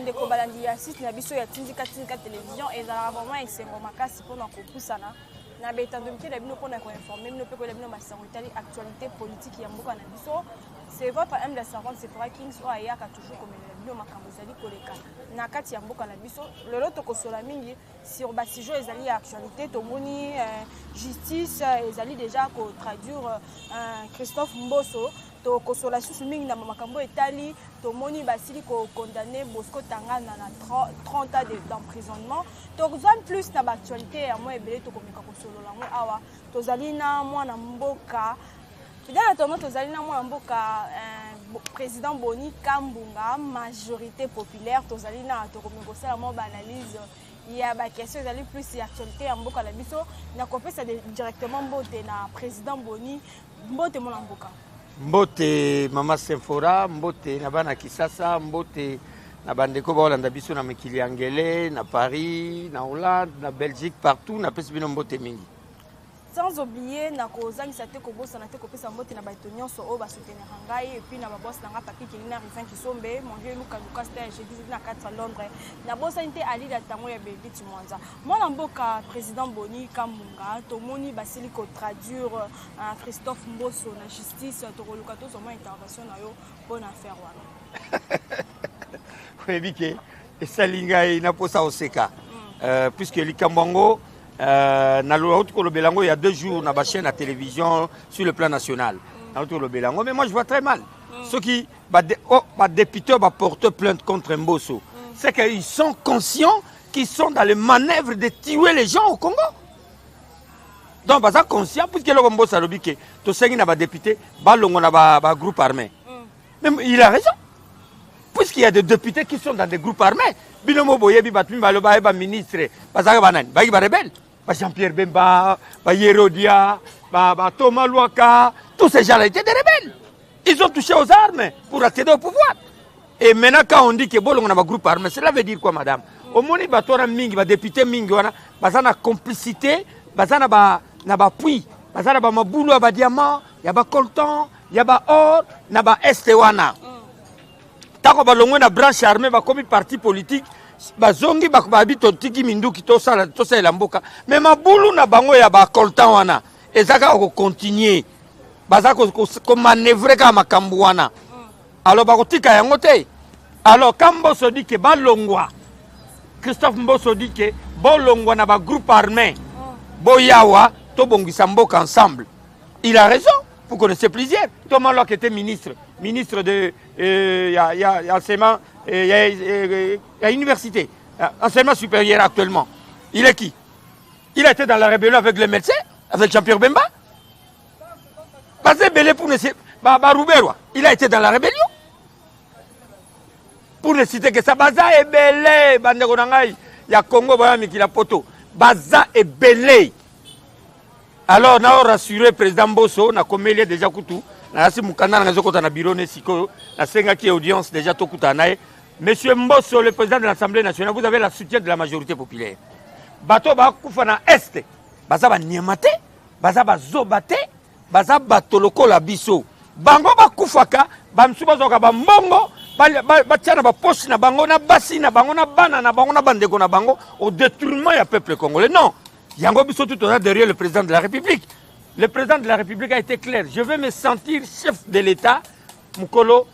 bandeko balandi ya site na biso ya Tindika télévision et ça vraiment esengo makasi pona kopusana na betando mike na bino pona ko informer bino pe ko bino masango itali actualité politique ya mboka na biso. C'est votre M de Saron c'est pour Kings o ayaka toujours comme bino makambo zali koleka na kati ya mboka na biso lelo to kosola mingi sur ba sijo ezali ya actualité to moni justice ezali déjà ko traduire Christophe Mboso to kosola susu mingi na makambo etali to moni basili ko condamner Bosco Tangana na 30 ans d'emprisonnement to zone plus na actualité ya mo ebele to komeka kosolola ngo awa to zali na mwana mboka dans le moment tozali na mwana mboka président Boni Kambunga majorité populaire tozali na to komeka kosala mo analyse il y a ba question ezali plus actualité ya mboka la biso na kopesa directement mbote na président Boni mbote mwana mboka mbote mama Senfora mbote na bana Kisasa mbote na bandeko ba Holanda biso na mikili angele na Paris na Hollande na Belgique partout na pesi bino mbote mingi sans oublier na kozangisa te kobosa na te kopesa mbote na bato nyonso o ba soutenir ngai et puis na ba boss na nga papi Kelina Rivin Kisombe mon Dieu Lucas stage je dis na 4 à Londres na bossa inte ali da tango ya Belgique Mwanza mwana mboka président Boni Kambunga to moni basili ko traduire Christophe Mboso na justice to koluka to soma intervention na yo bonne affaire wana kwebike esalinga ina posa oseka puisque Likambongo na l'autre Belango il y a 2 jours na ba chaîne à télévision sur le plan national na l'autre Belango mais moi je vois très mal ceux qui députés va porter plainte contre Mboso c'est qu'ils sont conscients qu'ils sont dans les manœuvres de tuer les gens au Congo donc bah ça conscient puisque le Mboso a dit que to sengi na ba député ba longo na ba groupe armé mais il a raison puisqu'il y a des députés qui sont dans des groupes armés binomo boyebi batumi baloba ba ministre bazaka banani ba rebelle Jean-Pierre Bemba, Yerodia, Thomas Louaka, tous ces gens-là étaient des rebelles. Ils ont touché aux armes pour accéder au pouvoir. Et maintenant, quand on dit que bon, on a un groupe armé, cela veut dire quoi, madame? Au moins, il y a des députés, il y a une complicité, il y a un puits, il y a un boulot, il y a un diamant, il y a un coltan, il y a un or, il y a un estewana. Tant qu'on a une branche armée, il y a un parti politique. Bazongi bakubabi totiki minduki to sala mboka mais mabulu na bango ya ba coltan wana ezaka ko continuer bazaka ko manœuvrer ka makambu wana alors bakotika yango te alors Mboso dit que balongwa Christophe Mboso dit que bolongwa na ba groupe armé boyawa to bongisa mboka ensemble il a raison vous connaissez plusieurs Thomas Lok était ministre de y a enseignement il y a université, enseignement supérieur actuellement. Il est qui? Il a été dans la rébellion avec les médecins, avec Jean-Pierre Bemba. Il a été dans la rébellion. Pour ne citer que ça, Baza est belé, il y a Congo, il y a Poto. Baza est belé. Alors, on a rassuré le président Bosso, on a commis déjà Koutou. Nasi mukanda na zoko na bureau ne siko na senga qui audience déjà tokuta nae monsieur Mboso le président de l'Assemblée nationale vous avez la soutien de la majorité populaire bato ba kufa na est baza ba niamate baza ba zobate baza bato lokola biso bango ba kufaka ba msuba zoka ba mbongo ba tiana ba poche na bango na basi na bango na bana na bango na bandeko na bango au détriment ya peuple congolais non yango biso tout derrière le président de la République. Le président de la République a été clair. Je veux me sentir chef de l'État. Mukolo,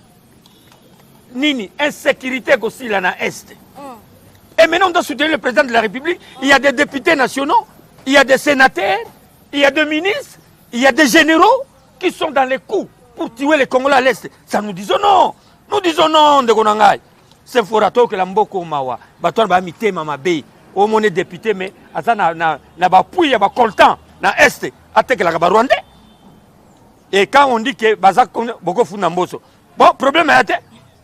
Nini, insécurité aussi là na Est. Et maintenant, on doit soutenir le président de la République. Il y a des députés nationaux, il y a des sénateurs, il y a des ministres, il y a des généraux qui sont dans les coups pour tuer les Congolais à l'Est. Ça nous disons non. Nous disons non, de Gonangai. C'est forato que la mboko mawa. Batoir ba mité mama bay. Au mon député, mais na bapouille, ya ba coltan na Est. Et quand on dit que Bazak beaucoup fou Mboso, bon problème est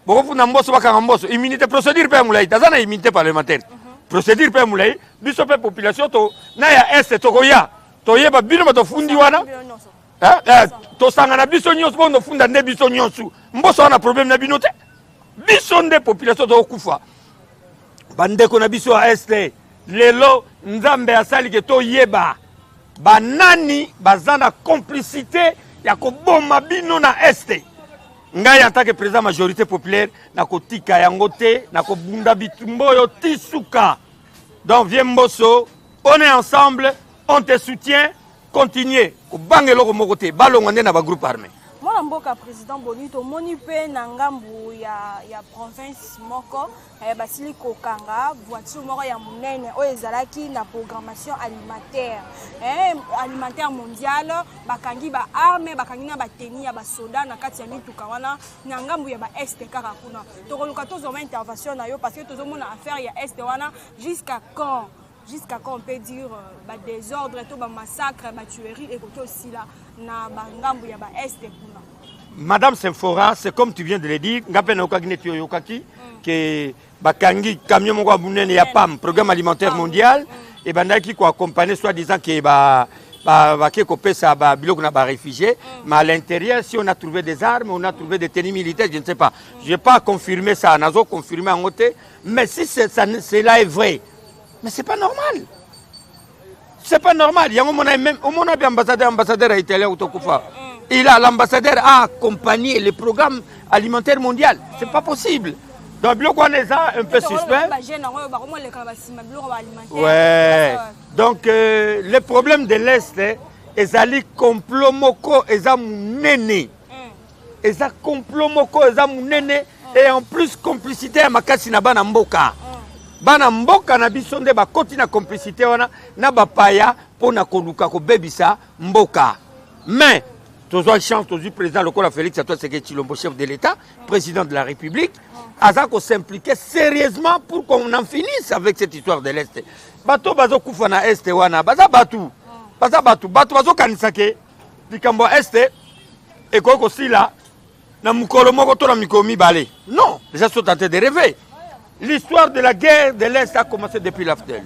beaucoup fou Mboso baka Mboso, immunité procédure pe moulay, tazana immunité parlementaire. Procédure pe moulay, biso pe population to na ya est to goya, to yeba bino to fundi wana. To sangana biso nyos bondo funda ne biso nyosu. Mboso na problème na binote. Biso nde population to kufa. Bande ko na biso a est, lelo nzambe asali ke to yeba. Banani bazana complicité ya koboma bino na este ngai en tant que président majorité populaire nakotika yango te nakobunda bitumbo yo tisuka. Donc viens Mbosso, on est ensemble, on te soutient, continuez kobangelo ko moko te balongo nde na ba groupe armé. Moi mboka président Bonito moni pe na ngambu ya province moko basili kokanga voiture moko ya munene o ezalaki na programmation alimentaire alimentaire mondiale bakangi ba arme bakangi na bateni ya ba soda na kati ya mituka wana na ngambu ya ba est kaka kuna tokoluka tozoma intervention na yo parce que tozomona affaire ya est wana jusqu'à quand on peut dire bah, désordre, tout bah, massacre, bah, tuerie et aussi là na bangambu ya ba est kuna. Madame Semfora, c'est comme tu viens de le dire, ngape na okagine tu yokaki que bakangi camion moko bunene ya PAM, programme alimentaire mondial et bandaki ko accompagner soit disant que ba ke ko pesa ba biloko na ba réfugiés, mais à l'intérieur si on a trouvé des armes, on a trouvé des tenues militaires, je ne sais pas. Je vais pas confirmer ça, nazo confirmer en côté, mais si cela est vrai, mais c'est pas normal. C'est pas normal. Il y a un ambassadeur italien au Tokufa. L'ambassadeur a accompagné le programme alimentaire mondial. C'est pas possible. Donc, on est un peu suspect. Ouais. Donc, le problème de l'Est, c'est ali complot moko, nene. Et complot moko, nene. Et en plus, complicité à Makasi Nabana Mboka. Bana mboka na biso nde bakoti na complicité wana na bapaya pona koluka ko bebisa mboka. Mais tozo chance tozu président lokola Félix Antoine Tshisekedi Tshilombo chef de l'État, président de la République, azako s'impliquer sérieusement pour qu'on en finisse avec cette histoire de l'Est. Bato bazo kufa na Est wana baza batu bazo kanisake likambo Est et ko sila na mukolo moko to na mikomi balé. Non, les gens sont tentés de rêver. L'histoire de la guerre de l'Est a commencé depuis l'Aftel.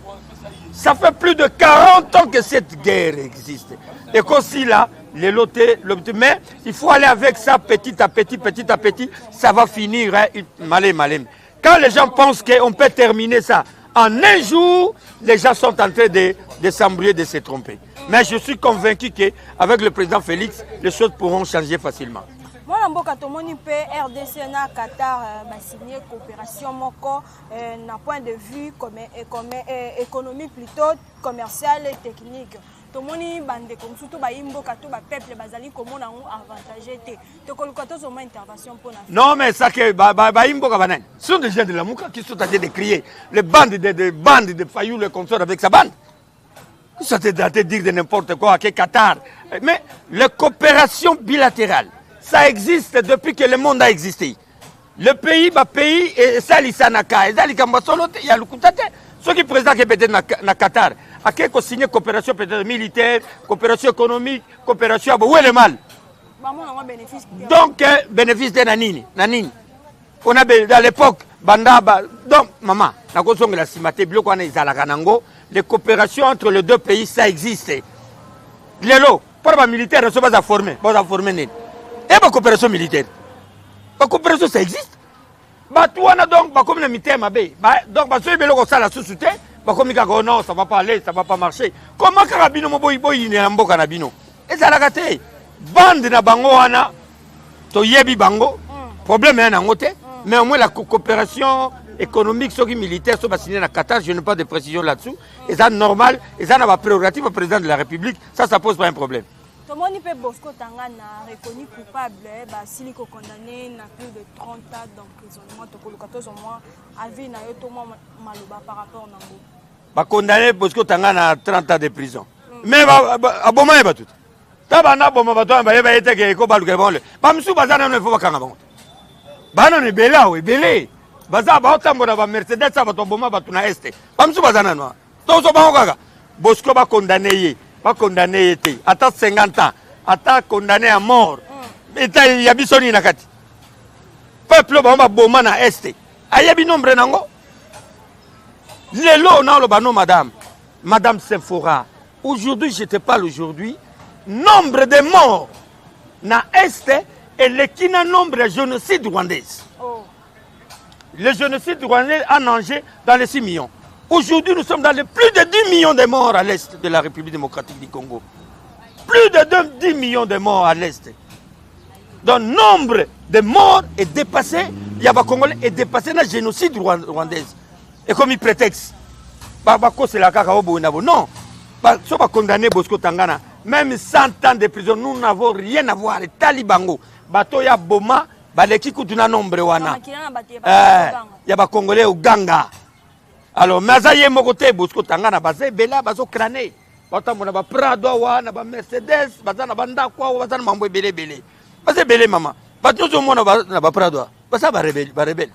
Ça fait plus de 40 ans que cette guerre existe. Et qu'aussi là, mais il faut aller avec ça petit à petit, ça va finir. Hein, malem. Quand les gens pensent qu'on peut terminer ça en un jour, les gens sont en train de s'embrouiller, de se tromper. Mais je suis convaincu qu'avec le président Félix, les choses pourront changer facilement. Moi, je suis RDC na Qatar signé coopération moko d'un point de vue économique plutôt commercial et technique. Tout le monde bande comme surtout peuple bazali comme on a avantagé intervention pour non mais ça que ce sont des gens de la Mouka qui sont en train de crier les bandes de Fayou le consort avec sa bande. Ils sont en train de dire de n'importe quoi à Qatar. Mais les coopérations bilatérales ça existe depuis que le monde a existé. Le pays, et ça, il y a le Koutate. Ceux qui présentent peut-être na Qatar, à qui ont signé coopération peut-être militaire, coopération économique, coopération. Où est le mal? Donc, bénéfice de Nanini. On a dans l'époque, donc, maman, les coopérations entre les deux pays, ça existe. Les lots, pour les militaires, ne sont pas formés. Et la coopération militaire. La coopération, ça existe. Donc, comme les militaires, donc, non, ça ne va pas aller, ça ne va pas marcher. Comment Karabino Moboy n'est pas Karabino? Et ça l'a gâté. Bande na bango wana, to yebi bango, problème est en côté, mais au moins la coopération économique, ceux qui militaires sont signés à Qatar, je n'ai pas de précision là-dessous. Et ça, normal, et ça n'a pas prérogative au président de la République, ça pose pas un problème. Tout le monde peut Bosco Tangana reconnu coupable, Silico condamné à plus de 30 ans d'emprisonnement, au moins à vie na yoto maluba par rapport à Nango. Ba condamné Bosco Tangana à 30 ans de prison. Mais aboma ba tout. Tabana boma ba to ba yete ke ko balu ke bonle. Ba msu bazana ne fo bakanga bango. Bana ne bela o belé. Baza ba otambo na ba Mercedes ba to boma ba tuna este. Ba msu bazana no. To so bango kaka. Bosco ba condamné ye. Pas condamné, attends 50 ans, attends condamné à mort. Il y a bisoni nakati. Peuple bamba boma na este. Ayabi nombre nango. Lelo na lo bano madame Sephora. Aujourd'hui, je te parle aujourd'hui, nombre de morts na est et le kina nombre de génocide rwandais. Le génocide rwandais a nagé dans les 6 millions. Aujourd'hui, nous sommes dans les plus de 10 millions de morts à l'est de la République démocratique du Congo. Plus de 10 millions de morts à l'est. Donc, nombre de morts est dépassé. Il y a des Congolais est dépassé dans le génocide rwandais. Et comme il prétexte, c'est la caca. Non. Si on va condamner Bosco Tangana, même 100 ans de prison, nous n'avons rien à voir. Les Talibango, Batoya Boma, Baleki Kutuna Nombre Wana. Il y a des Congolais au Ganga. Alors, Mazaye Mokote, Bosco Tangana, Bazé, Bela, Bazo Krané. Batamona, Prado, Wana, Mercedes, Bazana Banda, Bazana Mambo, Bele, Bele. Bazé, Bele, maman. Batou, tout le monde n'a Prado. Baza, rebelle.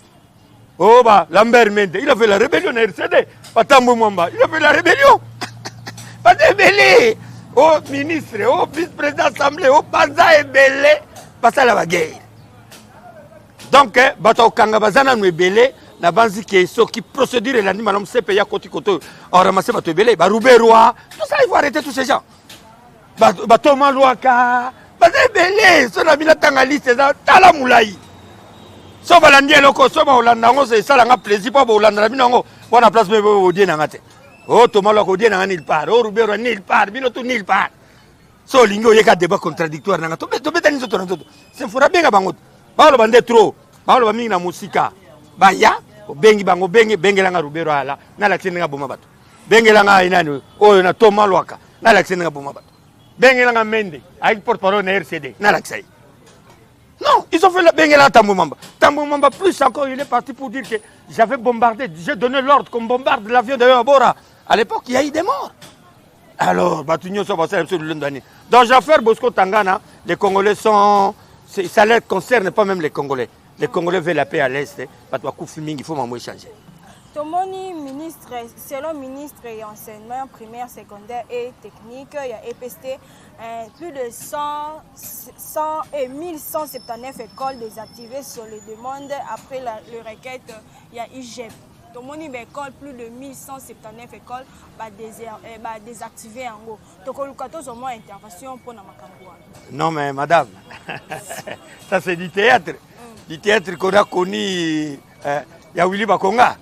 Oh, bah, Lambert Mende, il a fait la rébellion à RCD. Batambo Mwamba, il a fait la rébellion. Bazé, Bele. Oh, ministre, oh, vice-président assemblée, oh, Baza et Bele. Baza, la guerre. Donc, Bato Kanga, Bazana, nous est Bele. Na banzi qui qui procédure et l'anime l'homme c'est payé à côté côté on ramasse bateau belé baroubé roi tout ça il faut arrêter tous ces gens bateau malouaka bateau belé son ami la tangali c'est ça tala moulai so balandi loko so ba olanda ngo c'est ça la plaisir pas ba olanda bino ngo bona place be odie na ngate oh to malouaka odie na nil part oh roubé roi nil part bino to nil part so lingo yeka débat contradictoire na ngato to betani so to c'est fora benga bango ba lo bande trop ba lo ba mingi na musika ba ya bengi bango bengi langa rubero ala na la tsenga boma bato bengi langa inani oyo na Thomas Lwaka na la tsenga boma bato bengi langa Mende avec porte-parole na RCD na la tsai non ils ont fait la bengi langa Tambo Mamba plus encore il est parti pour dire que j'avais bombardé j'ai donné l'ordre qu'on bombarde l'avion de Abora à l'époque il y a eu des morts alors batunyo so basa sur le ndani dans l'affaire Bosco Tangana les Congolais sont ça ne concerne pas même les Congolais. Les Congolais veulent la paix à l'Est. Il faut m'en changer. Tomoni ministre, selon ministre et enseignement primaire, secondaire et technique, il y a EPST, plus de 1179 écoles désactivées sur les demandes. Après le requête, il y a IGEP. Tomoni école, plus de 1179 écoles désactivées en gros. Donc, il y a une intervention pour la Makambouane. Non, mais madame, ça c'est du théâtre. Du théâtre qu'on a connu, il y a Willy Bakonga.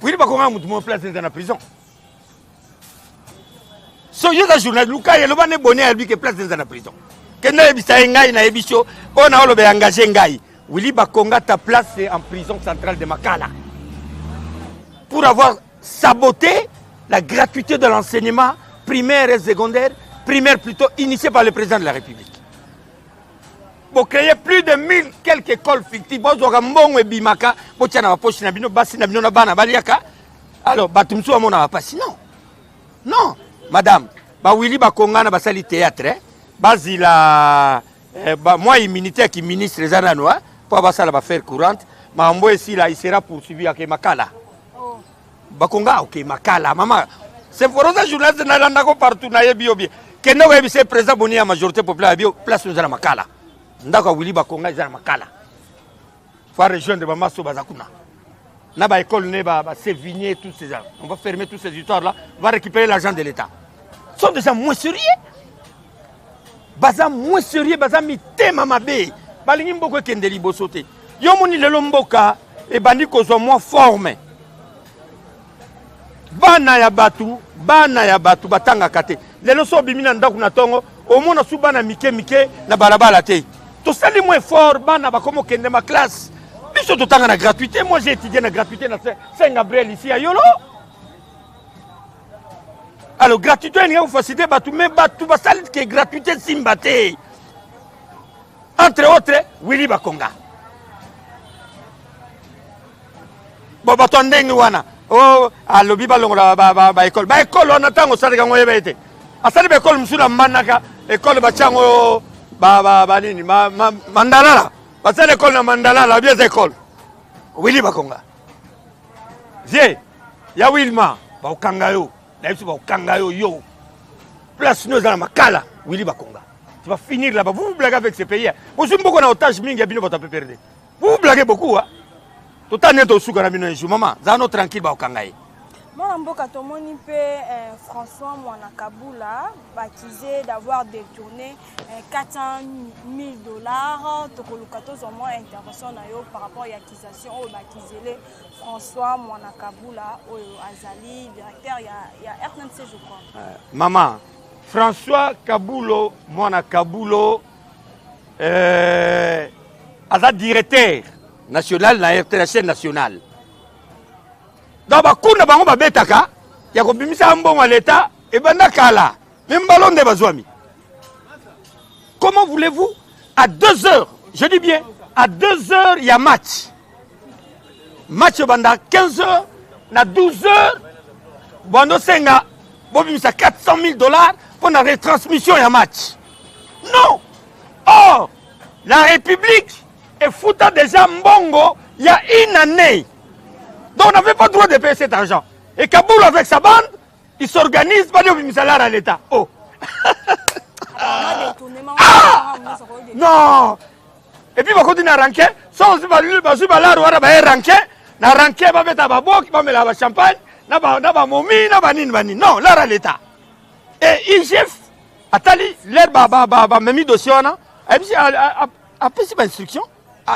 Willy Bakonga a mis place dans la prison. So, il y a un journaliste, Lucas, il y a un bonnet à lui qui est place dans la prison. Quand on a engagé Ngaï, Willy Bakonga ta place en prison centrale de Makala. Pour avoir saboté la gratuité de l'enseignement primaire et secondaire, primaire plutôt initié par le président de la République. Pour créer plus de 1000 quelques écoles fictives, alors, non, madame, Willy Bakonga na basali théâtre, moi, immunité qui ministre des Aranois, pour la faire courante, mais ici, il sera poursuivi avec Makala. Bakonga, ok, Makala, maman, c'est pour ça que je journaliste n'allons partout, n'a bien. Que nous avons été présents à la majorité populaire, place nous à Makala. Ndako Willy Bakonga za Makala. Faut rejoindre Bamaso Bazakuna. Na ba école ne ba Sévigné tous ces gens. On va fermer toutes ces histoires là, on va récupérer l'argent de l'État. Ce sont des gens moins sérieux. Baza moins sérieux, baza mi tema mabe. Balingi mboko kendeli bosote. Yo moni lelo mboka e bandi ko zo moins formé. Bana ya batu batanga kate. Lelo so bimina ndako na tongo, au moins na subana mike na balabala te. Tout ça, les moins forts, comment kende ma classe. Biso tout temps la gratuité. Moi, j'ai étudié la gratuité dans Saint-Gabriel ici à Yolo. Alors, gratuité, il y a une facilité, mais tout va salir qui est gratuité Simbate. Entre autres, Willy Bakonga. Bon, batondengi wana. Oh, alobi balongo ba école. Ba école, on attend au salga ngoyebe ete. Asali ba école musula manaka, école bachango nini mandalala parce que l'école na mandalala bien école Willy Bakonga vie ya Wilma ba ukangayo na biso ba ukangayo yo place nous dans Makala Willy Bakonga tu vas finir là-bas vous blaguez avec ces pays vous êtes beaucoup na otage mingi bino ba perdre vous blaguez beaucoup hein tout en est au suka na bino un jour maman zano tranquille ba ukangayo. Moi, Tomoni François Mwanakabula, baptisé d'avoir détourné 400 000 $. Tokolukato au moins intervention par rapport à l'accusation au baptisé François Mwanakabula, Azali, directeur, il y a RNC, je crois. Maman, François Kabulo Mwanakabulo, aza directeur national na RTNC national. Donc bakuna bango babetaka ya kobimisa mbongo l'État et banda kala même ballon de bazwami. Comment voulez-vous à 2 heures, je dis bien à 2 heures il y a match. Match banda 15 heures na 12 heures bondo senga bobimisa $400 000 pour la retransmission et un match. Non. Or, la République est foutant déjà mbongo il y a une année. Donc on n'avait pas le droit de payer cet argent. Et Kaboul avec sa bande, il s'organise, pas de salaire à l'État. Oh. Ah! Non. Et puis, on continue à ranker. Sans on va ranker. Na ranker, va mettre à babok, va mettre à champagne, na ba momi, na ba nini. Non, là, à l'État. Et IGF, Atali, l'air même mis dossier, a fait cette instruction.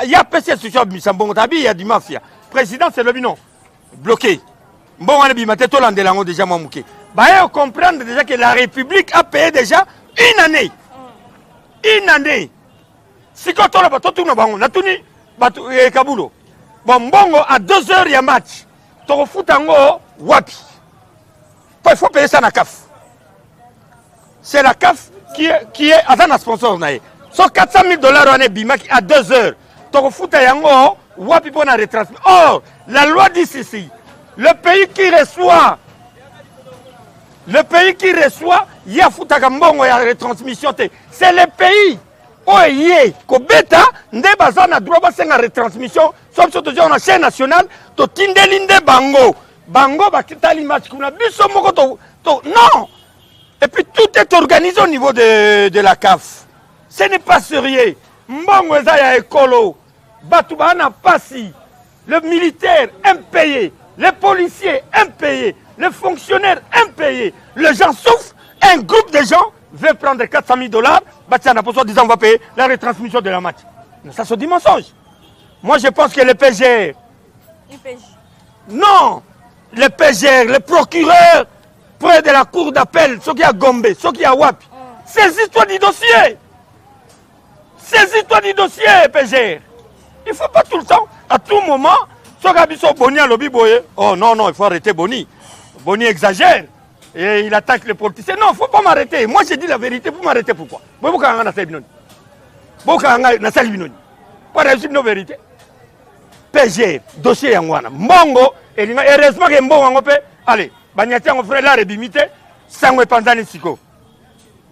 Il y a fait cette instruction, il y a du mafia. Président, c'est le binon. Bloqué. Bon, on a dit, tout l'andelango déjà mouké. Bah, on comprend déjà que la République a payé déjà une année. Une année. Si quand on a pas tout le monde, on a tout ni Kaboulo. Bon, bongo, à 2 heures, il y a match. Tu refous tango, wapi. Il faut payer ça à la CAF. C'est la CAF qui est un sponsor. Sur $400 000 on est bimaki à 2 heures. Tu refous tango, wapi pour la retransmission. Or, la loi dit ceci. Le pays qui reçoit, il y a foutagambongo et la retransmission. C'est le pays. Oye, Kobeta, nde bazana droit basenga retransmission, sauf surtout on a chaîne nationale, to tindelinde bango. Bango bakitali match kuna biso moko to non. Et puis tout est organisé au niveau de la CAF. Ce n'est pas sérieux. Mbongo eza ya ekolo. Batu bana pasi. Le militaire impayé, les policiers impayés, les fonctionnaires impayés. Les gens souffrent, un groupe de gens veut prendre $400 000, Batiana, pour soi disant on va payer la retransmission de la match. Mais ça se dit mensonge. Moi je pense que les PGR. Non, les PGR, les procureurs près de la cour d'appel, ceux qui a Gombe, ceux qui a Wapi. Saisis-toi du dossier. Saisis-toi du dossier, PGR. Il ne faut pas tout le temps, à tout moment, ceux qui ont Boni à lobby boye. Oh non, non, il faut arrêter Boni. Boni exagère. Et il attaque les politiciens. Non, il ne faut pas m'arrêter. Moi, j'ai dit la vérité. Vous m'arrêtez pourquoi? Pourquoi vous avez dit la vérité? PG, dossier Yangwana. Mbongo, heureusement que Mbongo peut. Allez, Banyati on frère là, rebimité, Sangwe Panzani Siko.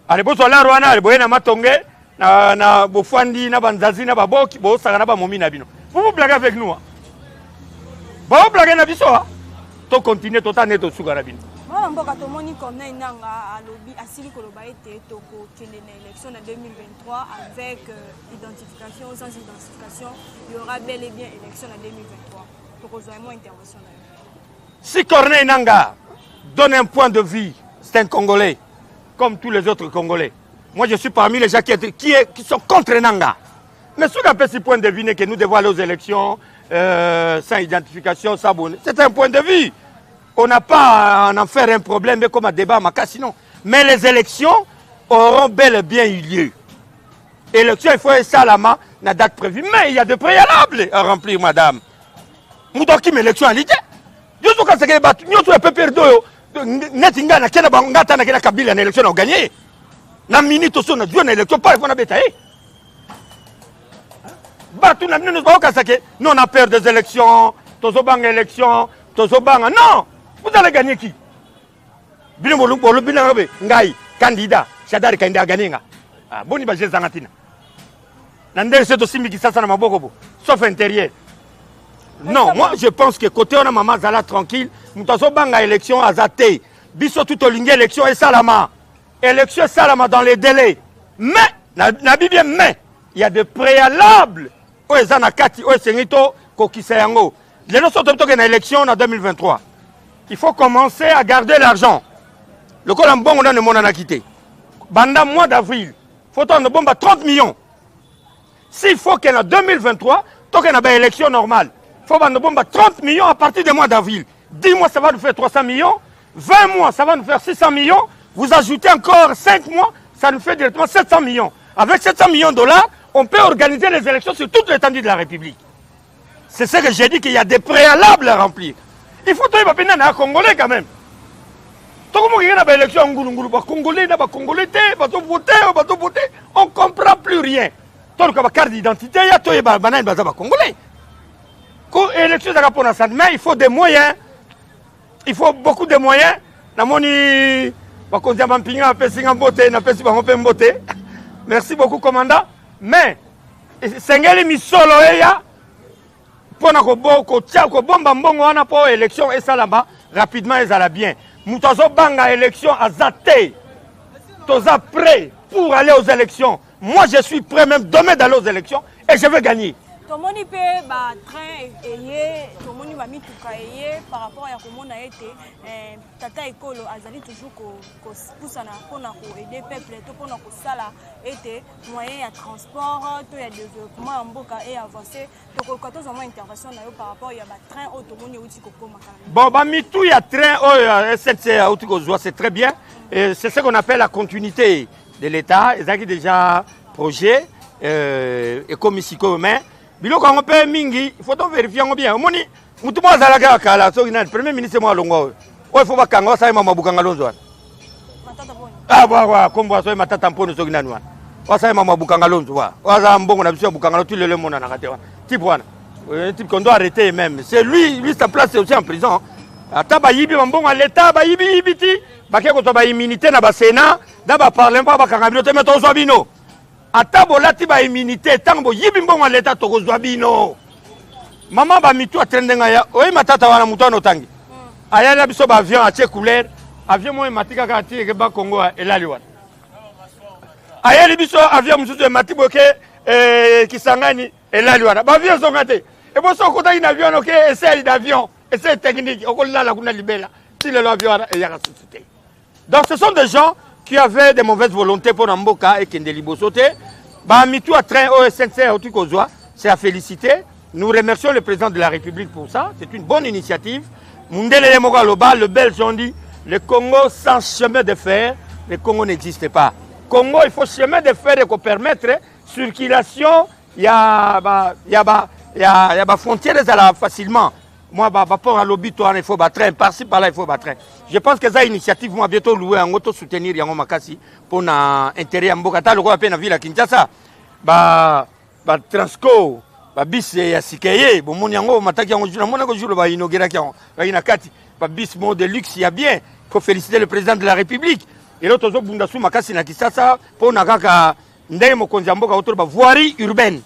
Allez, bon, là, Rwana, Boyena Matonge, na Bofandi, na Banzazi, na Baboki, Bo Saganaba Momi Nabino. Vous vous blaguez avec nous. Vous blaguez avec nous. Tu continues, tu t'en es au Sougarabino. Mboka tomoni Corneille Nanga alobi asili koloba ete toko kende na élection en 2023 avec identification ou sans identification, il y aura bel et bien élection en 2023. Pour rejoindre mon intervention. Si Corneille Nanga donne un point de vue, c'est un Congolais, comme tous les autres Congolais. Moi je suis parmi les gens qui sont contre Nanga. Mais ce qu'on peut ce point de vue que nous devons aller aux élections sans identification, sans bonnet. C'est un point de vue. On n'a pas à en faire un problème, mais comme un débat, sinon. Mais les élections auront bel et bien eu lieu. Élections, il faut ça là, la date prévue. Mais il y a des préalables à remplir, madame. Nous avons une élection en l'idée. Nous avons peuple Netinga na kena bangata na kena Kabila na élection na gagné. Na minute so na dio na élection pas il faut na betailler. Batu na nous ba kasake. Nous on a peur des élections, tozobanga élection, tozobanga non. Vous allez gagner qui? Bino bolo bina ngabe ngai candidat Shadari Kainda ganinga. Ah boni ba jeza ngatina. Na ndere seto simbi kisasa na maboko bo sauf intérieur. Non, moi je pense que côté on a maman Zala tranquille, mutazo banga élection azate. Biso tout olingue élection et salama. Élection salama dans les délais. Mais na bibien mais il y a des préalables. O ezana kati o sengito kokisa yango. Les noms sont que na élection en 2023. Il faut commencer à garder l'argent. Le Colambon on a le monde en a quitté. Banda mois d'avril, faut on bombe 30 millions. S'il faut qu'en 2023, tant qu'on a une élection normale, il faut qu'on bombe 30 millions à partir du mois d'avril. 10 mois, ça va nous faire 300 millions. 20 mois, ça va nous faire 600 millions. Vous ajoutez encore 5 mois, ça nous fait directement 700 millions. Avec 700 millions de dollars, on peut organiser les élections sur toute l'étendue de la République. C'est ce que j'ai dit, qu'il y a des préalables à remplir. Il faut trouver les Congolais quand même. Congolais, on ne comprend plus rien. On a carte d'identité, Congolais. Mais il faut des moyens. Il faut beaucoup de moyens. Merci beaucoup, commandant. Mais, c'est un misolo pour l'élection et ça là-bas, rapidement, ils allaient bien. Moutazo banga élection à Zate. Toza prêt pour aller aux élections. Moi, je suis prêt même demain d'aller aux élections et je vais gagner. Tomoni pe ba train eye, tomoni ba mituka eye par rapport à komona été tata ekolo azali toujours ko poussana pona ko aider peuple to pona ko sala été moyen ya transport to ya développement en mboka et avancer to ko kato zama intervention na yo par rapport ya ba train o tomoni uti ko koma kana. Bon ba mitu ya train o SNCF uti ko zwa c'est très bien et c'est ce qu'on appelle la continuité de l'État, ezaki déjà projet et comme ici comme biloko ngo pe mingi il faut vérifier ngo bien omoni mutu mo azalaka kala so ina premier ministre mo alongo o faut bakanga sa mama bukanga lonzo matata poni ah wa kombo so matata poni so ina nwa wa sa mama bukanga lonzo wa za mbongo na biso bukanga tu le mona na kate wa type wana type qu'on doit arrêter même c'est lui sa place c'est aussi en prison ata ba yibi mbongo à l'état ba yibi yibiti ba ke ko to ba immunité na ba sénat da ba parlement ba kanga bino te meto zo bino atabo lati ba immunité tango yibi mbongo leta to kozwa bino mama ba mitu atrendenga ya oyi matata wana mutu anotangi ayala biso ba avion atie couleur avion mo matika ka tie ke ba Congo elali wana ayali biso avion mususu matiboke kisangani elali wana ba avion zongate e boso kota ina avion ok essai d'avion essai technique okolala kuna libela si le avion et ya suscité. Donc ce sont des gens qui avaient des mauvaises volontés pour Namboka et qui ont des libosotés. Mitou à train OSNC c'est à féliciter. Nous remercions le président de la République pour ça. C'est une bonne initiative. Mundele Mogaloba, le Belge, on dit le Congo sans chemin de fer, le Congo n'existe pas. Congo, il faut chemin de fer et qu'on permettre circulation. Il y a frontières facilement. Moi, pour un lobby, il faut battre train. Par-ci, par-là, il faut battre train. Je pense que cette initiative, moi, bientôt louer en auto-soutenir Yango Makasi pour l'intérêt à Mbokata, le roi à la ville à Kinshasa. Transco, bis ya Sikeye, bon, mon Yango, Mataki, on a jour, va inaugurer Kati, bis mot de luxe, il y a bien. Il faut féliciter le président de la République. Et l'autre, Bundasu Makasi na Kinshasa, pour Nakaka, Ndemo Konzamboka, autour de voirie urbaine.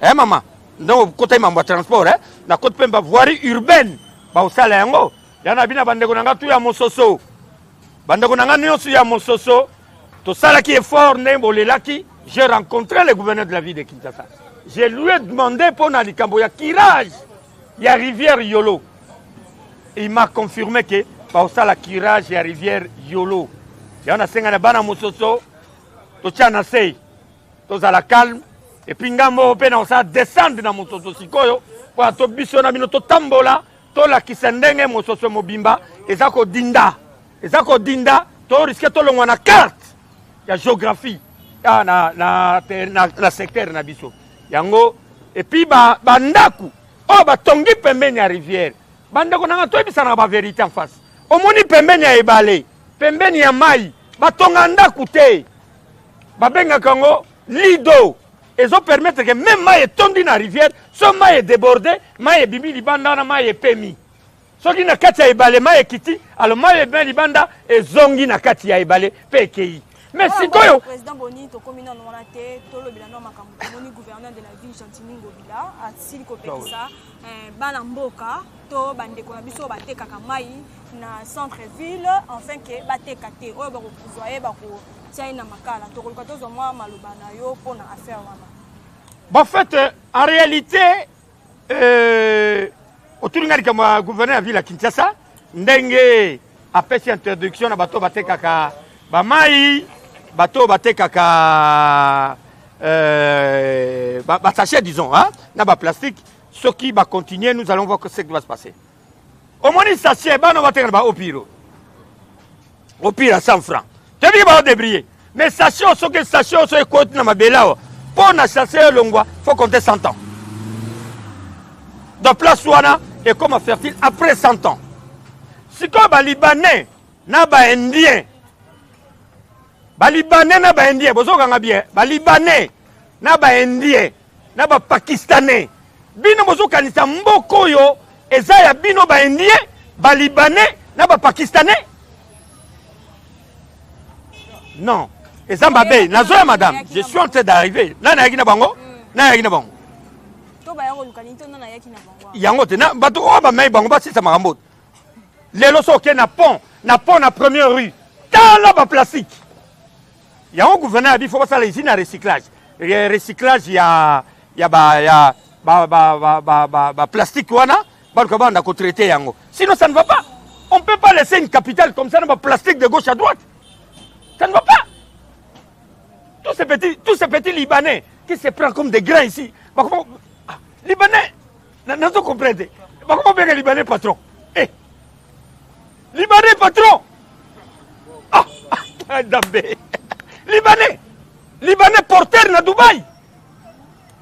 Eh, maman? Donc, côté de transport, na côté de voirie urbaine, au Salengo, il y a bien bande de tout à Mososo. Bande de ya Mososo, tout ça qui est fort, j'ai rencontré le gouverneur de la ville de Kinshasa. Je lui ai demandé pour Nalikambo, il y a Kirage, il y a rivière Yolo. Il m'a confirmé que au Sala Kirage, il y a rivière Yolo. Il y a un Sengana Bana Mososo, tout ça na sei, tout ça la calme. Et puis ngambo pe na osa descendre na mososo sikoyo kwa to biso na bino to tambola to la kisendenge mososo mobimba ezako dinda to risque to longwa na carte ya géographie na secteur na biso yango et puis ba ndaku ba tongi pembeni ya rivière bandako nanga to ebisa na ba vérité en face omoni pembeni ya ebale pembeni ya mai ba tonga ndaku te ba benga kango lido. Ils ont permis que même maille tombé dans la rivière, son maille est débordé, maille bibi libanda, maille pemi. Ce qui n'a qu'à y balé, maille kiti, alors maille ben libanda et zongi n'a qu'à y balé, pekei. Mais si quoi le président Boni, to communant on a été, to le bilan makamoni gouverneur de la ville Chantiningo Bila, à Siliko Petisa, Banamboka, to bande konabiso bate kakamai na centre ville, enfin que bate kate, o ba ko pouvoyer ba ko tiana makala, to ko to zo moi maloba na yo pour na affaire wana. Bon, en fait, en réalité, autour de gouverneur de la ville à Kinshasa, ndenge a fait introduction à bateau bate kaka, bamai, bateau bate kaka, sachet disons, hein, na ba plastique, ce qui va continuer, nous allons voir ce qui va se passer. Au moins, sachet, on va tenir au pire à 100 francs. Tu dis que va débrier. Mais sachet, ce que sachet, ce que côté na mabela, Pour na chasser Longwa, il faut compter 100 ans. De place Wana est comme fertile après 100 ans. Si comme les Libanais, les Indiens, les Libanais, les Indiens, vous savez bien, les Libanais, les Indiens, les Pakistanais, bino bozo kanisa mboko yo, ezaya bino ba Indien, ba Libanais, na ba Pakistanais. Non. Et ça m'a bé, nazoya madame, je suis en train d'arriver. Là na yaki na bango, na yaki na bango. To ba yako lukanito na yaki na bango. Yango te na bato o ba mai bango ba si ça marambo. Lelo so ke na pont na première rue. Tant là ba plastique. Yango gouverneur il faut pas ça ici na recyclage. Recyclage ya plastique wana ba ko ba na ko traiter yango. Sinon ça ne va pas. On peut pas laisser une capitale comme ça na plastique de gauche à droite. Ça ne va pas. Tous ces petits Libanais qui se prennent comme des grains ici. Libanais, nous comprenons. Comment bien les Libanais patron? Libanais patron? Libanais porteur na Dubaï.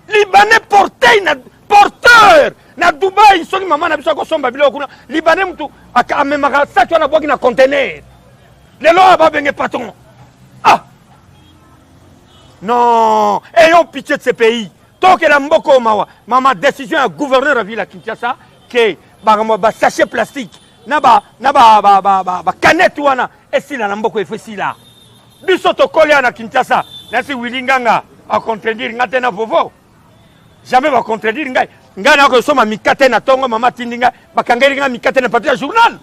Libanais porteur na Dubaï. Ils sont maman na biso ko somba bilo kuna. Libanais mutu akamemaka saki na boki na conteneur. Les lois ba benga patron. Non, ayons pitié de ces pays. Tant que la mboko mawa, maman décision à gouverneur à Ville Kinshasa que ba sachet plastique, na ba canette wana et si la mboko est fait si là. Biso to collé na Kinshasa, na si Willinganga a contredire ngatena vovo. Jamais va contredire ngai. Ngai na ko soma mikate na tongo mama tindinga bakangeli nga mikate na papier journal.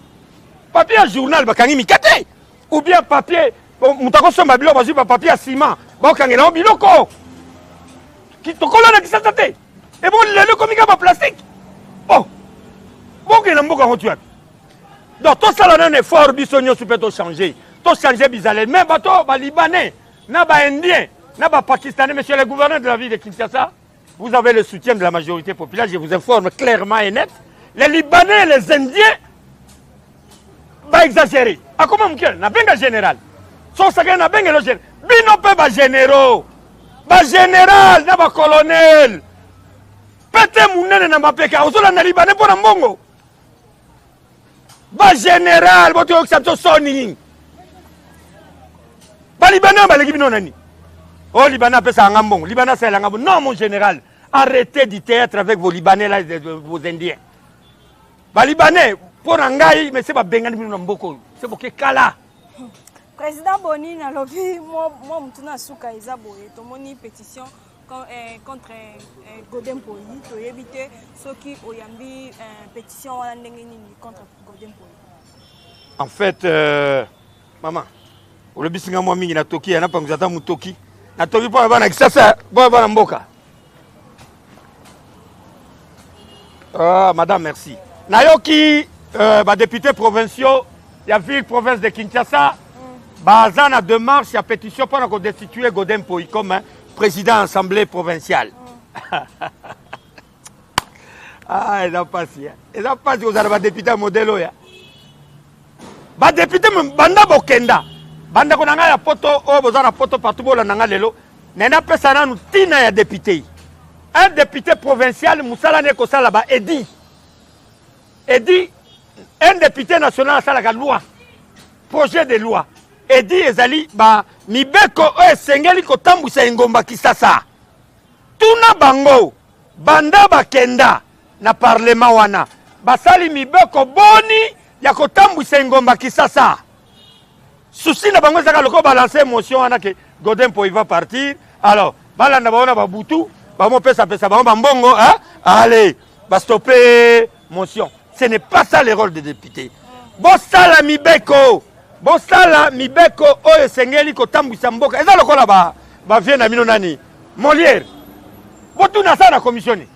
Papier journal bakangi mikate ou bien papier mutako soma bilo bazu papier ciment. Bon, quand il y a un biloko, qui te colle à qui ça t'attend. Et bon, le comme il y a plastique. Oh, bon, il y a un beaucoup de choses. Donc, tout ça, là, un effort, bisogno, tu peux tout changer. Tout changer, bizarre. Même bateau, les Libanais, les Indiens, les Pakistanais, monsieur le gouverneur de la ville de Kinshasa, vous avez le soutien de la majorité populaire, je vous informe clairement et net. Les Libanais et les Indiens, va exagérer. Ah, comment on dit? N'a pas général. Son sacré n'a pas le général. Bino pe ba généraux, ba général, na ba colonel. Pete munene na mapeka, ozola na Libanais pour mbongo. Ba général, boto oxapto soni. Ba Libanais ba leki bino nani. Oh Libanais pe sa ngambongo, Libanais c'est la ngambongo. Non mon général, arrêtez du théâtre avec vos Libanais là, vos Indiens. Ba Libanais pour ngai, mais c'est pas bengani bino na mboko. C'est pour que kala. Président Boni na lobby moi mutuna suka ezaboye to moni pétition contre Godem Poi to éviter ceux qui oyambi pétition wana ndenge nini contre Godem Poi. En fait maman o le bisinga moi mingi na toki na pa ngata mutoki na toki pa bana kisasa bo bana mboka. Madame merci. Nayoki ba député provinciaux ya ville province de Kinshasa. Bazana de marche, il y a pétition pour destituer Godem Poi comme président de l'Assemblée provinciale. Ah, il n'a pas si. Il n'a pas si vous avez un député modèle. Un député, Banda Bokenda. Banda Konanga, la poto, vous avez la poto partout, vous avez lelo. Nena Pesana, nous tina ya député. Un député provincial, Moussala Nekosa là-bas, Edi, un député national, ça la loi. Projet de loi. Edi ezali ba mibeko esengeli kotambusa ingomba kisasa. Tuna bango banda bakenda na parlement wana. Basali mibeko boni ya kotambusa ingomba kisasa. Souci na bango zaka loko balancer motion wana ke Godem Poi va partir. Alors, balanda baona babutu, ba mo pesa ba mbongo, hein? Allez, ba stopper motion. Ce n'est pas ça le rôle des députés. Bosala mibeko Bosala mibeko oyo sengeli kotambwisa mboka. Eza lokola ba vie na mino nani. Molière. Botuna ça na commissionné.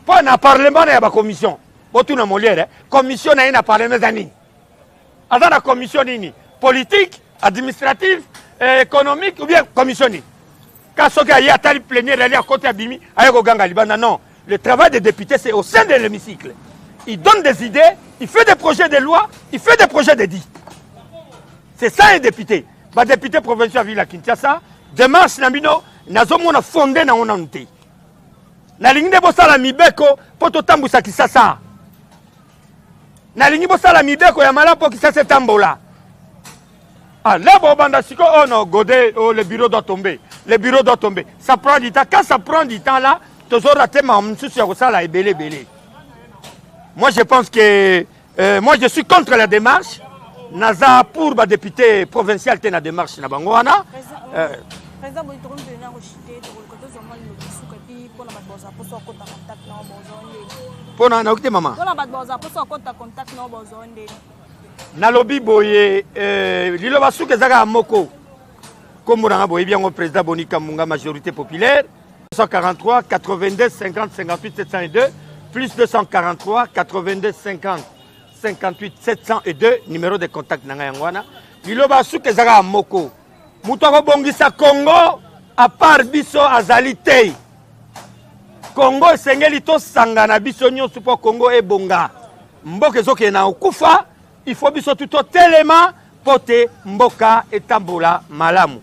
Pas na parlement na ba commission. Botuna Molière, commission na ina parlement zani. Aza na commission nini? Politique, administrative, économique ou bien commissionné. Quand soka ya tali plénière aller à côté abimi, ayoko ganga libana non. Le travail des députés c'est au sein de l'hémicycle. Il donne des idées, il fait des projets de loi, il fait des projets d'édit. C'est ça un député. Ma député provincial Ville à Kinshasa, démarche Namino, nazomona fondé na ona nte nalingi nde bosala mibeko po totambusa Kisasa nalingi bosala mibeko ya malamu po Kisasa etambola. Ah, là, bon, oh non, Godet, oh, le bureau doit tomber. Le bureau doit tomber. Ça prend du temps. Quand ça prend du temps, là, tu auras tellement de ça, là, et belé, belé. Moi, je pense que. Moi, je suis contre la démarche. Naza, pour le député provincial, tu as la démarche. Président, Nalobi boye lilo basuke zaka moko comme on boye bien au président Bonika Munga majorité populaire 243 82 50 58 702 plus 243 82 50 58 702 numéro de contact nanga yangwana lilo basuke zaka moko muto ko bongisa Congo à part biso azali te Congo sengeli to sangana biso nyonso po Congo e bonga mboke zoke na okufa. Il faut biso tuto telema pote mboka etambola malamu.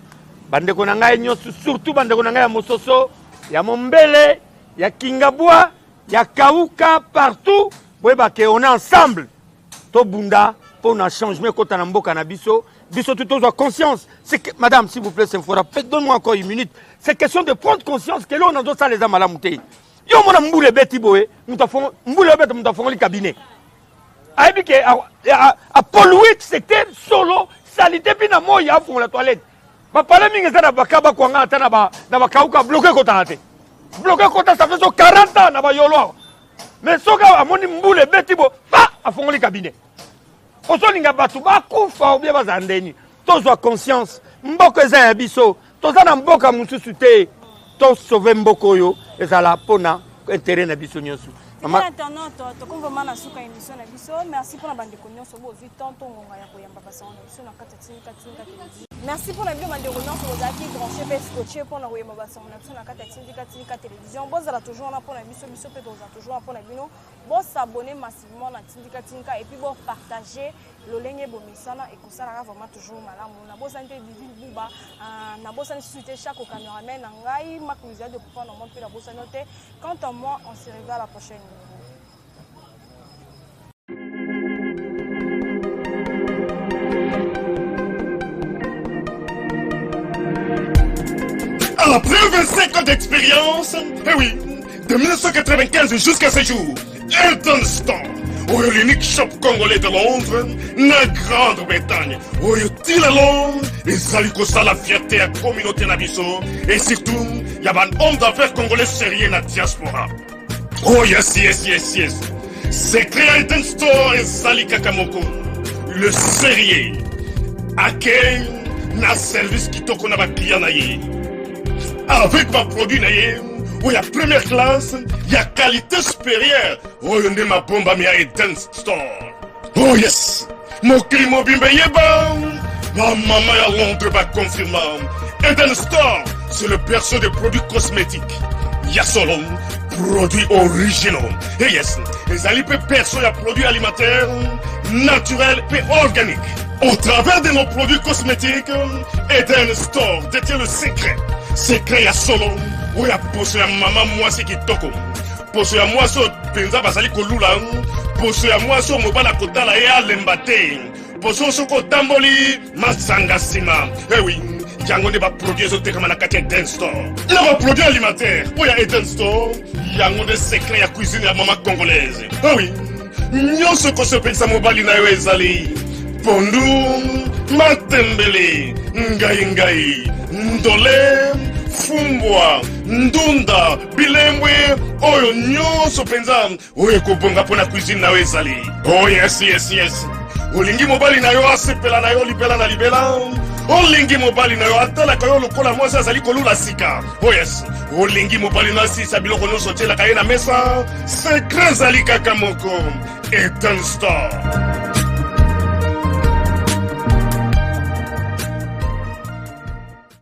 Bandeko na ngai nyonso surtout bandeko na ngai ya Mososo, ya Mombele, ya Kingabwa, ya Kauka partout, boyeba ke on est ensemble. To bunda pour un changement kota na mboka na biso, biso tuto zo conscience. C'est que madame s'il vous plaît, donne-moi encore une minute. C'est question de prendre conscience que là on a dos ça les amalamu te. Yo mona mbule beti boye, mutafon mbule beti mutafon li cabinet. A polluer secteur solo salité puis na moya fond la toilette ba parler mingi ça na bakaba kwanga ata na ba kauka bloquer kota ate bloquer kota ça fait 40 ans na ba yolo mais soka amoni mbule beti bo pa afongoli cabinet ozolinga batu ba kufa ou bien bazandeni tozo conscience mboko eza ya biso toza na mboka mususu te to sauver mboko yo ezala pona intérêt na biso nyonso. Merci pour la vidéo Manderounan pour vous acquis branché et scotché pour la Wemabasson na kata Tindika télévision. Bon ça toujours là pour la mission peut toujours pour la vidéo. Bon s'abonner massivement na Tindika et puis bon partager le lien bomisana et comme ça là vraiment toujours malamu. Na bon santé Vivi Bouba na bon santé suite chaque caméraman ngai makuza de pouvoir dans monde la bon noter. Quant à moi on se revoit à la prochaine. Après 25 ans d'expérience, eh oui, de 1995 jusqu'à ce jour, Elton Store, l'unique shop congolais de Londres, la Grande-Bretagne, il est Londres, et ça lui cause la fierté à la communauté Nabiso, et surtout, il y a un homme d'affaires congolais sérieux dans la diaspora. Oh yes. C'est créé Elton Store et Sali Kakamoko, le sérieux, à quel na service qui t'a na client naïe. Avec ma produit naïe, où il y a première classe, il y a qualité supérieure. Oh, il y a ma bombe à Elton Store. Oh yes, mon climat bimbe yeba. Ma maman à Londres va confirmer. Elton Store, c'est le perso des produits cosmétiques. Il y a solo produits originaux. Et yes, les alipes perso, il y a produits alimentaires, naturels et organiques. Au travers de nos produits cosmétiques, Elton Store détient le secret. Secret ya solo, où ya poso ya maman moi c'est qui toko. Poso ya moi so penza basali kolula, poso ya moi so mobala kotala ya lembate. Poso so ko tamboli masanga sima. Eh oui, yango ne ba produit zo te kama na kati Elton Store. Na ba produit alimentaire, où ya Elton Store, yango de secret ya cuisine ya maman congolaise. Eh oui, nyonso ko so penza mobali na yo ezali. Pondu, matembele, ngai, ndole, fumbwa, ndunda, bilembwe, oyo nyonso penza, oyo kobonga pona cuisine na ezali. Oh yes. Olingi mobali na yo asepela na yo libela na libela. Olingi mobali na yo atala ka yo lokola mwasi azali kolula sika. Oh yes. Olingi mobali na sisa biloko nyonso tiela ka ye na mesa. Secret zali kaka moko. Elton Store.